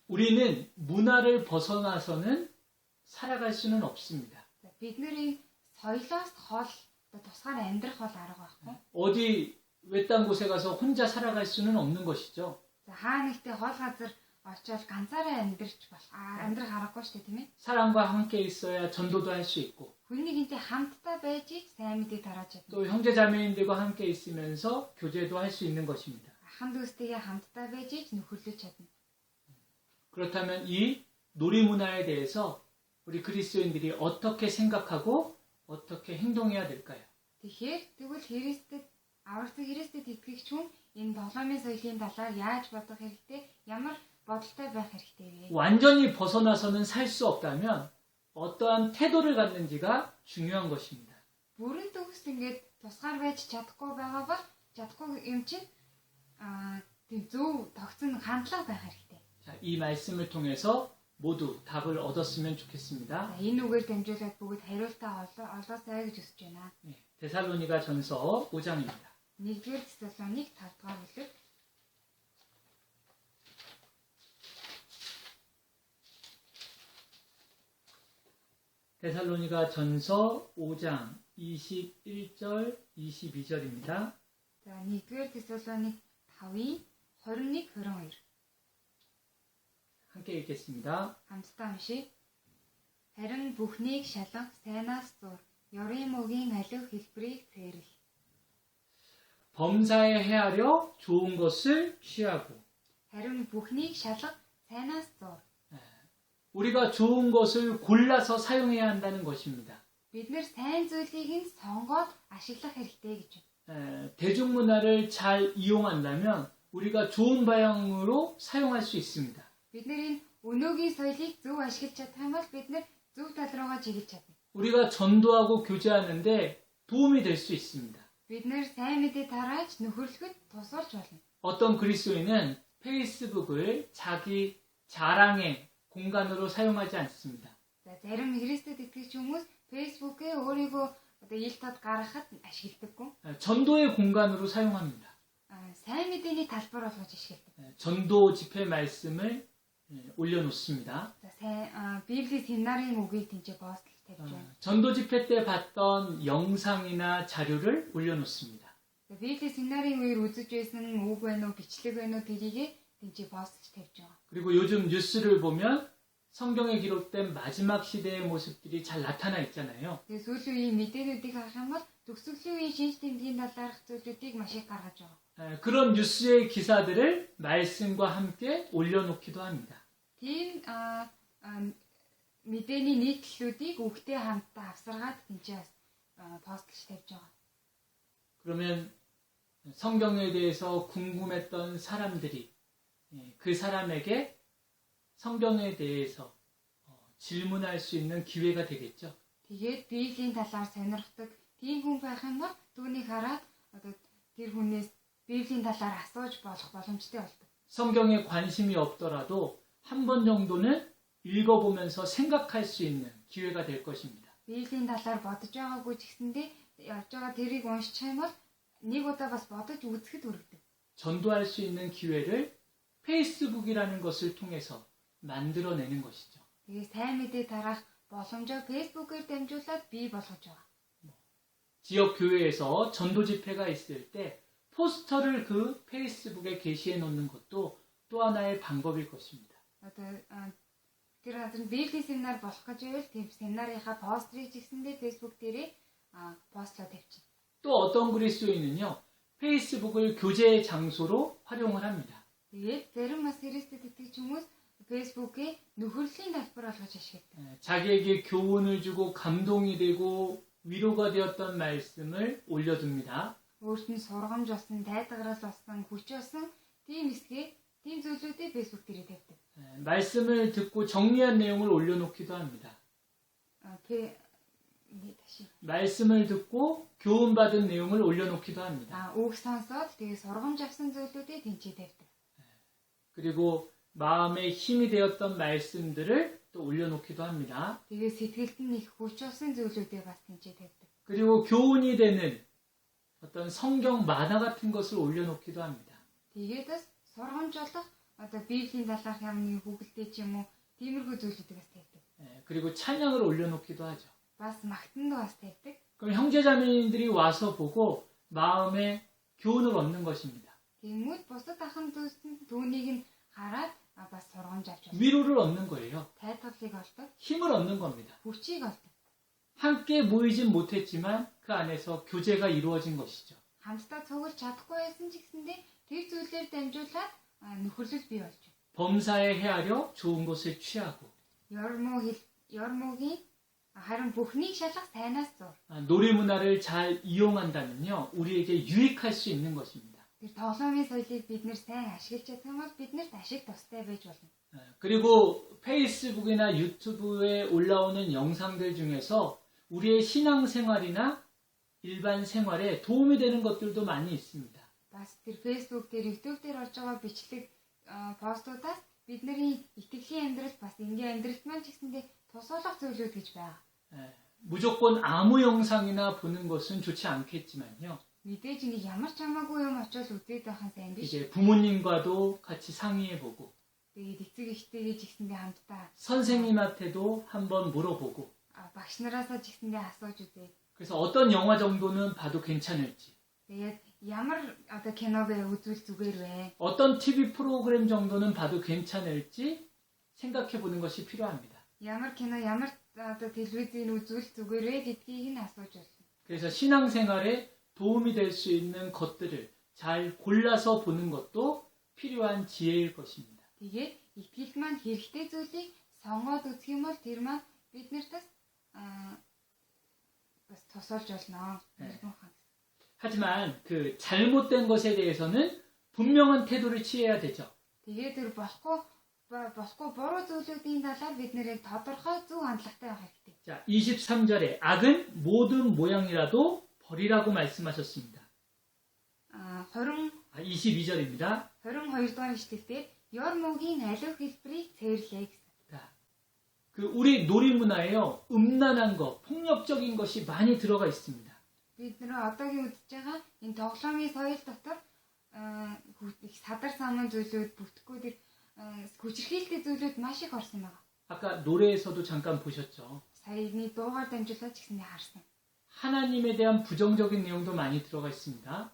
우리는 문화를 벗어나서는 살아갈 수는 없습니다. За, бидний соёлоос хол тусгаар амьдрах бол арга байхгүй. 어디 외딴 곳에 가서 혼자 살아갈 수는 없는 것이죠. За, хаа нэгтээ хол газар очиод ганцаараа амьдрах аргагүй шүү дээ, тийм ээ. 사람과 함께 있어야 전도도 할 수 있고 Хүнийгэнтэй хамтдаа байж сайн мэдээ тарааж чадна. 또 형제 자매인들과 함께 있으면서 교제도 할 수 있는 것입니다. Ахын дүүстэйгээ хамтдаа байж нөхөрлөж чадна. 그렇다면 이 놀이문화에 대해서 우리 그리스도인들이 어떻게 생각하고 어떻게 행동해야 될까요? Тэгэхээр тэгвэл Христэд аврагцсан Христэд итгэгч хүн энэ тоглоомын соёлын талаар яаж бодох хэрэгтэй, ямар бодолтой байх хэрэгтэй вэ? 완전히 벗어나서는 살 수 없다면 어떠한 태도를 갖는지가 중요한 것입니다. Бүрэн төгс ингээд тусгаар байж чадахгүй байгаа бол чадахгүй юм чинь тийм зөв тогтсон хандлага байх хэрэгтэй. 자, 이 말씀을 통해서 모두 답을 얻었으면 좋겠습니다. За, энэ үгээр дамжуулаад бүгд хариултаа олоосай гэж хүсэж байна. 데살로니가 전서 5장입니다. 1-р Тесалоник 5-р бүлэг. 데살로니가 전서 5장 21절 22절입니다. За, 1-р Тесалоник 5-ийн 21-22. 함께 읽겠습니다. Хамтдаа уншийе. Харин бүхнийг шалгах сайнаас зур. Ёрын мөгийн алив хэлбэрийг цээрэл. 범사에 헤아려 좋은 것을 취하고 Харин бүхнийг шалгах сайнаас зур. 우리가 좋은 것을 골라서 사용해야 한다는 것입니다. Бид нэр сайн зүйлийг нь сонгоод ашиглах хэрэгтэй гэж байна. 대중문화를 잘 이용한다면 우리가 좋은 방향으로 사용할 수 있습니다. Бид нэр энэ өнөөгийн соёлыг зөв ашиглаж чадах юм бол бид нэр зөв тал руугаа чиглэж чадна. 우리가 전도하고 교제하는데 도움이 될 수 있습니다. Бид нэр сайн мэдээ тарааж нөхөрлөхөд тусалж болно. 어떤 그리스도인은 페이스북을 자기 자랑의 공간으로 사용하지 않습니다. За зарим Христэд итгэж хүмүүс Facebook-ээ өөрийгөө одоо ил тод гаргахад ашигладаггүй. 전도의 공간으로 사용합니다. Сайн мэдээний талбар болгож ашигладаг. 전도 집회 말씀을 올려놓습니다. За сайн Библийн семинарын үгийг тэнцээ пост тавьж байна. 전도 집회 때 봤던 영상이나 자료를 올려놓습니다. За Библийн семинарын үеэр үзэж байсан үг байна уу, бичлэг байна уу тэрийг тэнцээ постж тавьж байгаа. 그리고 요즘 뉴스를 보면 성경에 기록된 마지막 시대의 모습들이 잘 나타나 있잖아요. Тэгээ сүүлийн үеийн мэдээлүүдийг харах юм бол төгсгөлийн үеийн шинж тэмдгийн талаарх зүйлүүдийг маш их гаргаж байгаа. 그런 뉴스의 기사들을 말씀과 함께 올려놓기도 합니다. Тийм мэдээний нийтлэлүүдийг үгтэй хамтдаа авсаргаад тэнцээ постлж тавьж байгаа. 그러면 성경에 대해서 궁금했던 사람들이 그 사람에게 성경에 대해서 질문할 수 있는 기회가 되겠죠. Тэгээд Библийн талаар сонирхдаг тийм хүн байх юм бол түүнийг хараад одоо тэр хүнээс Библийн талаар асууж болох боломжтой болдог. 성경에 관심이 없더라도 한 번 정도는 읽어보면서 생각할 수 있는 기회가 될 것입니다. Библийн талаар бодож байгаагүй ч гэсэндээ явж байгаа тэрийг уншчих юм бол нэг удаа бас бодож үзэхэд хүргэдэг. 전도할 수 있는 기회를 페이스북이라는 것을 통해서 만들어내는 것이죠. Тэгээд сайн мэдээ тараах боломжоо Facebook-ээр дамжуулаад бий болгож байгаа. 지역 교회에서 전도 집회가 있을 때 포스터를 그 페이스북에 게시해 놓는 것도 또 하나의 방법일 것입니다. Одоо тэр газар Библийн семинар болох гэж байвал тийм семинарынхаа пострийг згсэндээ Facebook дээрээ постлоо тавьчих. 또 어떤 그리스도인은요, 페이스북을 교제의 장소로 활용을 합니다. Тэгээд зарим бас Христэд итгэж хүмүүс Facebook-에 нөхөрлийн талбар болгож ашигладаг. 자기에게 교훈을 주고 감동이 되고 위로가 되었던 말씀을 올려둡니다. Өөрт нь сургамж болсон, тайдгараас болсон, хүч болсон тийм эсгээ, тийм зүйлүүдийг Facebook дээрээ тавьдаг. 말씀을 듣고 정리한 내용을 올려놓기도 합니다. 말씀을 듣고 교훈받은 내용을 올려놓기도 합니다. Үг сонсоод тэгээд сургамж авсан зүйлүүдийг тэнцээ тавьдаг. 그리고 마음에 힘이 되었던 말씀들을 또 올려놓기도 합니다. Тэгээд сэтгэлд нь их хүч болсон зүйлүүдийг бас тэнцээ тавьдаг. 그리고 교훈이 되는 어떤 성경 만화 같은 것을 올려놓기도 합니다. Тэгээд бас сургамж болох одоо Библийн талаарх юмны хүүхэлтэй ч юм уу тиймэрхүү зүйлүүдийг бас тавьдаг. 그리고 찬양을 올려놓기도 하죠. Бас магтанд бас тавьдаг. 그럼 형제자매님들이 와서 보고 마음에 교훈을 얻는 것입니다. Тэгмүүд бусад ахын дүүсэнд түүнийг нь хараад бас сургамж авч байна. 위로를 얻는 거예요. Тайлбарлыг олдог, 힘을 얻는 겁니다. хүчийг олдог. 함께 모이진 못했지만 그 안에서 교제가 이루어진 것이죠. Хамтдаа цуглаж чадахгүй байсан ч гэсэндээ тэр зүйлээр дамжуулаад нөхөрлөл бий болж байна. 범사에 헤아려 좋은 것을 취하고 Ёрмогийн харин бүхнийг шалгах сайнаас зур. 놀이 문화를 잘 이용한다면요, 우리에게 유익할 수 있는 것입니다. Тэр тоглоомын соёлыг бид нэр сайн ашиглаж чадах юм бол биднэрт ашиг тустай байж болно. 그리고 페이스북이나 유튜브에 올라오는 영상들 중에서 우리의 신앙생활이나 일반 생활에 도움이 되는 것들도 많이 있습니다. Бас тэр Facebook дээр YouTube дээр орж байгаа бичлэг постуудаас бидний итгэлийн амьдрал бас энгийн амьдралд маань ч гэсэндээ тусалах зүйлүүд гэж байна. 무조건 아무 영상이나 보는 것은 좋지 않겠지만요. Мэдээж ингэ ямар ч хамаагүй юм очоод үзээд байх нь сайн биш. 이제 부모님과도 같이 상의해보고, Тэгээд эцэг эхтэйгээ ч гэсэндээ хамтдаа 선생님한테도 한번 물어보고, багш нараасаа ч гэсэндээ асууж үзээд. 그래서 어떤 영화 정도는 봐도 괜찮을지, Тэгээд ямар одоо киног үзвэл зүгээр вэ? 어떤 TV 프로그램 정도는 봐도 괜찮을지 생각해보는 것이 필요합니다. Ямар кино, ямар одоо телевизийн үзвэл зүгээр вэ гэдгийг нь асууж байна. 그래서 신앙생활에 도움이 될 수 있는 것들을 잘 골라서 보는 것도 필요한 지혜일 것입니다. Тэгээд итгэл маань хэрэгтэй зүйлийг сонгоод үзэх юм бол тэр маань биднэрт бас тусалж болно. 하지만 그 잘못된 것에 대해서는 분명한 태도를 취해야 되죠. Тэгээд тэр болохгүй буруу зүйлүүдийн талаар бид нэр тодорхой зөв хандлагатай байх хэрэгтэй. 자, 23절에 악은 모든 모양이라도 버리라고 말씀하셨습니다. 22절입니다. 22 дугаар ишлэлээр ёр мөгийн аливаа хэлбэрийг цээрлээ гэсэн. 우리 놀이문화에요, 음란한 것, 폭력적인 것이 많이 들어가 있습니다. Бид нэр одоогийн үзэж байгаа энэ тоглоомын соёл дотор их садар саман зүйлүүд бүтэхгүй тэр хүчирхийлэлтэй зүйлүүд маш их орсон байна. 아까 노래에서도 잠깐 보셨죠. Саяны дуугаар дамжуулаад ч гэсэн харсан. 하나님에 대한 부정적인 내용도 많이 들어가 있습니다.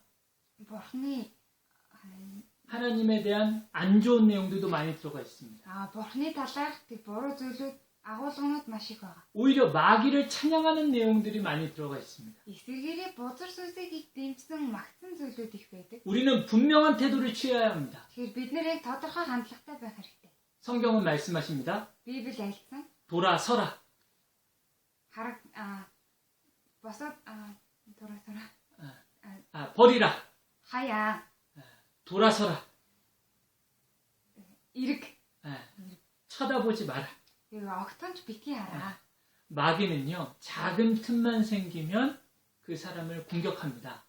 하나님에 대한 안 좋은 내용들도 많이 들어가 있습니다. Бурхны талаарх тэр буруу зүйлүүд агуулгууд маш их байна. 오히려 마귀를 찬양하는 내용들이 많이 들어가 있습니다. Эсвэргээрээ бузар сүнсийг их дэмжсэн магтсан зүйлүүд их байдаг. 우리는 분명한 태도를 취해야 합니다. Тэгэхээр бид нэр яг тодорхой хандлагатай байх хэрэгтэй. 성경은 말씀하십니다. Библи айлцсан. 돌아서라. босоод 돌아서라. 버리라. 하야. 돌아서라. 이렇게. 쳐다보지 마라. огтонч битгий хараа. 마귀는요, 작은 틈만 생기면 그 사람을 공격합니다.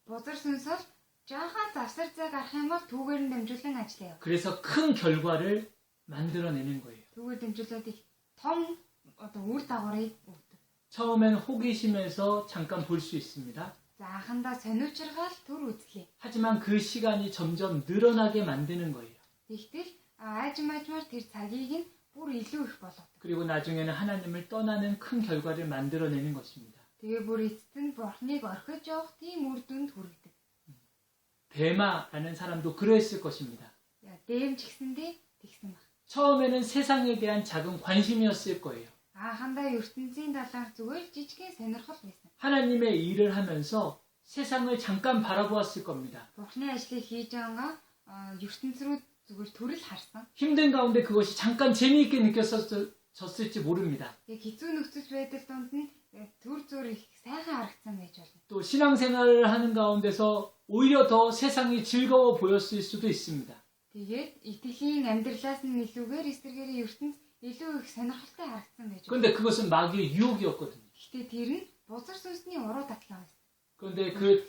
бузар сүнсөл жоохон завсар зай гарах юм бол түүгээр нь дамжуулан ажиллая. 그래서 큰 결과를 만들어내는 거예요. түүгээр дамжуулаад их том үр дагаврыг өгдөг. 처음엔 호기심에서 잠깐 볼 수 있습니다. заахандаа сониучрахал төр үзлээ. 하지만 그 시간이 점점 늘어나게 만드는 거예요. Тэгтэл аажмаар тэр цагийг нь бүр илүү их болгодог. 그리고 나중에는 하나님을 떠나는 큰 결과를 만들어내는 것입니다. Тэгээ бүр эцэст нь бурхныг орхиж явах тийм үр дүнд хүргэдэг. 데마라는 사람도 그랬을 것입니다. дэм ч гэсэндээ тэгсэн баг. 처음에는 세상에 대한 작은 관심이었을 거예요. 한다 ертөнцийн талаар зүгээр жижигхэн сонирхол байсан. 하나님의 일을 하면서 세상을 잠깐 바라보았을 겁니다. бурхны ажлыг хийж байгаа ертөнц рүү зүгээр төрөл харсан. 힘든 가운데 그것이 잠깐 재미있게 느껴졌을지 모릅니다. Яг хэцүү нөхцөл байдал донд нь төр зур их сайхан харагдсан байж болно. 또 신앙생활을 하는 가운데서 오히려 더 세상이 즐거워 보였을 수도 있습니다. Тэгээд итгэлийн амьдралаас нь илүүгээр эсэргээрээ ертөнц илүү их сонирхолтой харагдсан байж байна. 그런데 그것은 마귀의 유혹이었거든요. Гэхдээ тэр нь бузар сүнсний уруу татлаа байсан. 그런데 그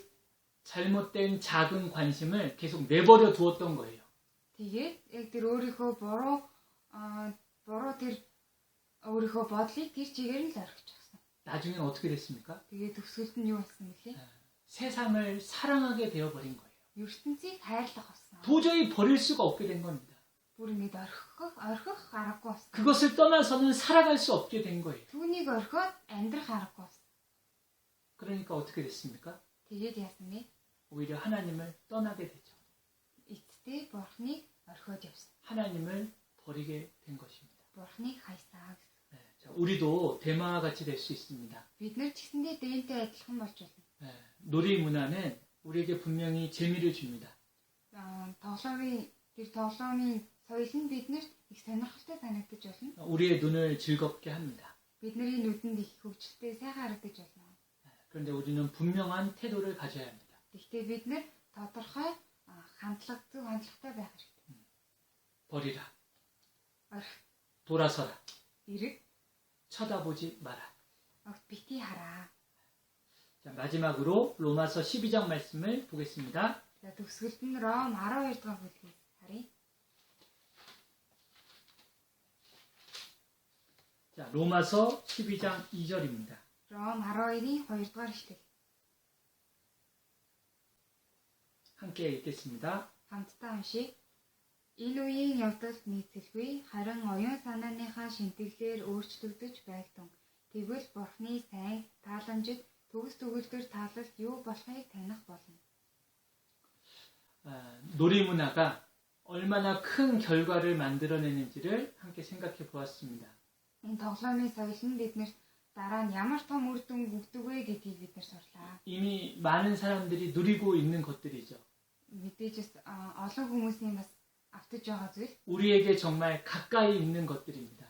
잘못된 작은 관심을 계속 내버려 두었던 거예요. Тэгээд яг тэр өөрийнхөө буруу тэр өөрийнхөө бодлыг тэр чигээр нь л орхиж байгаа. 나중엔 어떻게 됐습니까? Тэгээд төгсгөлд нь юу болсон бэлээ? 세상을 사랑하게 되어버린 거예요. ертөнцийг хайрлах болсон. 도저히 버릴 수가 없게 된 겁니다. бүр ингэж орхих аргагүй болсон. 그것을 떠나서는 살아갈 수 없게 된 거예요. түүнийг орхиод амьдрах аргагүй болсон. 그러니까 어떻게 됐습니까? Тэгээд яасан бэ? 오히려 하나님을 떠나게 되죠. эцэстээ бурхныг орхиод явсан. 하나님을 버리게 된 것입니다. бурхныг хайсаа гэсэн. 네, 자, 우리도 대마와 같이 될 수 있습니다. бид нар ч гэсэндээ дэнтэй адилхан болж болно. 네, 놀이 문화는 우리에게 분명히 재미를 줍니다. тоглоомын соёл нь биднэрт их сонирхолтой санагдаж болно. 우리의 눈을 즐겁게 합니다. бидний нүдэнд их хөвгчлөлтэй сайхан харагдаж болно. 그런데 우리는 분명한 태도를 가져야 합니다. Гэхдээ бид нэр тодорхой хандлага зөв хандлагатай байх хэрэгтэй. 버리라. орх. 돌아서라. эрэг. 쳐다보지 마라. огт битгий хараа. 자, 마지막으로 로마서 12장 말씀을 보겠습니다. За төгсгөлд нь Ром 12 дугаар бүлгийг харъя. 자, 로마서 12장 2절입니다. Ром 12-ийн 2 дугаар ишлэл. 함께 읽겠습니다. хамтдаа уншийе. Энэ үеийн явдалд нийцэлгүй харин оюун санааныхаа шинтгэлээр өөрчлөгдөж байлтун. Тэгвэл Бурхны сайн тааламжид төгс төгөлдөр таалалт юу болохыг таних болно. 놀이 문화가 얼마나 큰 결과를 만들어내는지를 함께 생각해 보았습니다. Энэ тоглоомын соёл нь биднэрт дараа нь ямар том үр дүн өгдөг вэ гэдгийг бид нар сурлаа. 이미 많은 사람들이 누리고 있는 것들이죠. мэдээж олон хүмүүсийн бас автаж байгаа зүйл. 우리에게 정말 가까이 있는 것들입니다.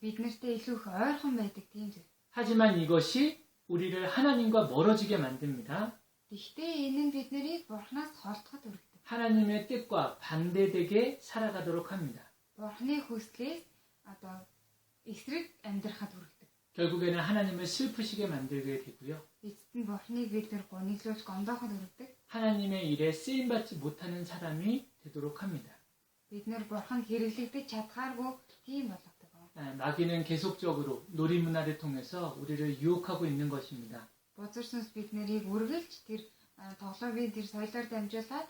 бид нартэй илүү их ойрхон байдаг тийм зүйл. 하지만 이것이 우리를 하나님과 멀어지게 만듭니다. Гэхдээ энэ нь биднийг Бурханаас холдоход хүргэдэг. 하나님의 뜻과 반대되게 살아가도록 합니다. Бурханы хүслээс эсрэг амьдрахад хүргэдэг. 결국에는 하나님을 슬프시게 만들게 되고요. Эцэст нь Бурхныг бид нар гониглуулж гомдооход өргөдөг. 하나님의 일에 쓰임받지 못하는 사람이 되도록 합니다. Бид нар Бурханд хэрэглэгдэж чадхааргүй тийм болгодог. 마귀는 계속적으로 놀이문화를 통해서 우리를 유혹하고 있는 것입니다. Бузар сүнс бид нарыг үргэлж тэр тоглоомын тэр соёлоор дамжуулаад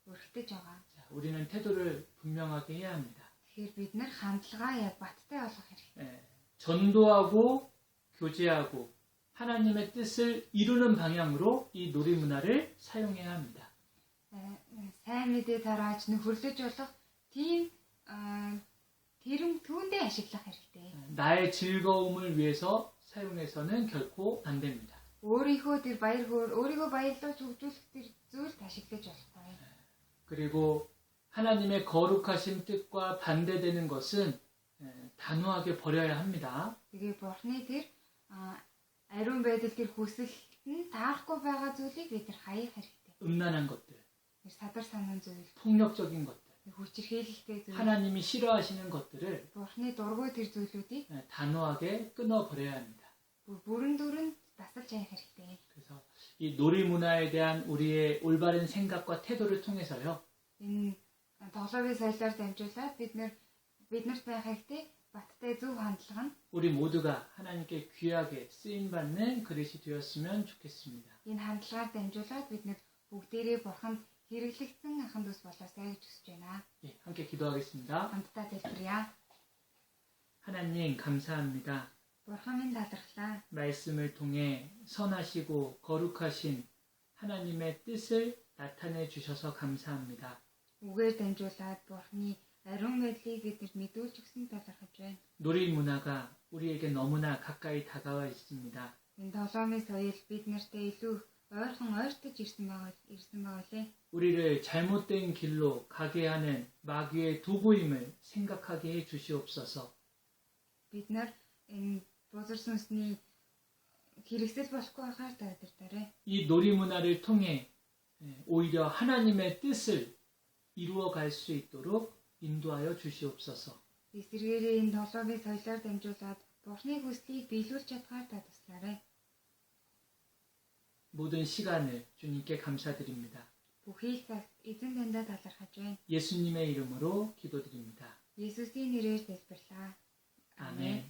өрхтөж байгаа. 우리는 태도를 분명하게 해야 합니다. Тэгэхээр бид нар хандлагаа яг баттай болгох хэрэгтэй. 전도하고 교제하고 하나님의 뜻을 이루는 방향으로 이 놀이문화를 사용해야 합니다. Сайн мэдээ тарааж нөхөрлөж болох тийм тэрэм түүндээ ашиглах хэрэгтэй. 나의 즐거움을 위해서 사용해서는 결코 안 됩니다. Өөрийнхөө тэр өөрийгөө баярлуулж хөгжүүлэх тэр зүйлд ашиглаж болохгүй. 그리고 하나님의 거룩하신 뜻과 반대되는 것은 단호하게 버려야 합니다. Тэгээ Бурхны тэр ариун байдал тэр хүсэлт нь таахгүй байгаа зүйлийг бид нар хаях хэрэгтэй. 음란한 것들, Тэр садар санаан зүйл, 폭력적인 것들, хүчирхийлэлтэй зүйл, 하나님이 싫어하시는 것들을 Бурхны дургүй тэр зүйлүүдийг 단호하게 끊어버려야 합니다. бүрэн дүрэн дасалж хаях хэрэгтэй. 그래서 이 놀이문화에 대한 우리의 올바른 생각과 태도를 통해서요. Энэ тоглоомын соёлоор дамжуулаад бид нарт байх хэрэгтэй баттай зөв хандлага нь 우리 모두가 하나님께 귀하게 쓰임받는 그릇이 되었으면 좋겠습니다. энэ хандлагаар дамжуулаад бид нар бүгдээрээ Бурханд хэрэглэгдсэн ахын дус болоосай гэж хүсэж байна. 예, 함께 기도하겠습니다. Хамтдаа залбирая. 하나님 감사합니다. Бурхан минь талархлаа. 말씀을 통해 선하시고 거룩하신 하나님의 뜻을 나타내 주셔서 감사합니다. Үгээр дамжуулаад Бурханы ариун байдлыг бидэнд мэдүүлж өгсөн талархаж байна. 놀이 문화가 우리에게 너무나 가까이 다가와 있습니다. Энэ тоглоомын соёл бид нартай илүү ойрхон ойртож ирсэн байгаа. 우리를 잘못된 길로 가게 하는 마귀의 도구임을 생각하게 해 주시옵소서. Бид нар энэ бузар сүнсний хэрэгсэл болохгүй байхаар таадартаарай. 이 놀이 문화를 통해 오히려 하나님의 뜻을 이루어 갈 수 있도록 인도하여 주시옵소서. Эсвэргээрээ энэ тоглоомын соёлоор дамжуулаад Бурханы хүслийг биелүүлж чадхаар та туслаарай. 모든 시간을 주님께 감사드립니다. Бүхий л цагт эзэн таньда талархаж байна. 예수님의 이름으로 기도드립니다. Есүсийн нэрээр залбирлаа. 아멘.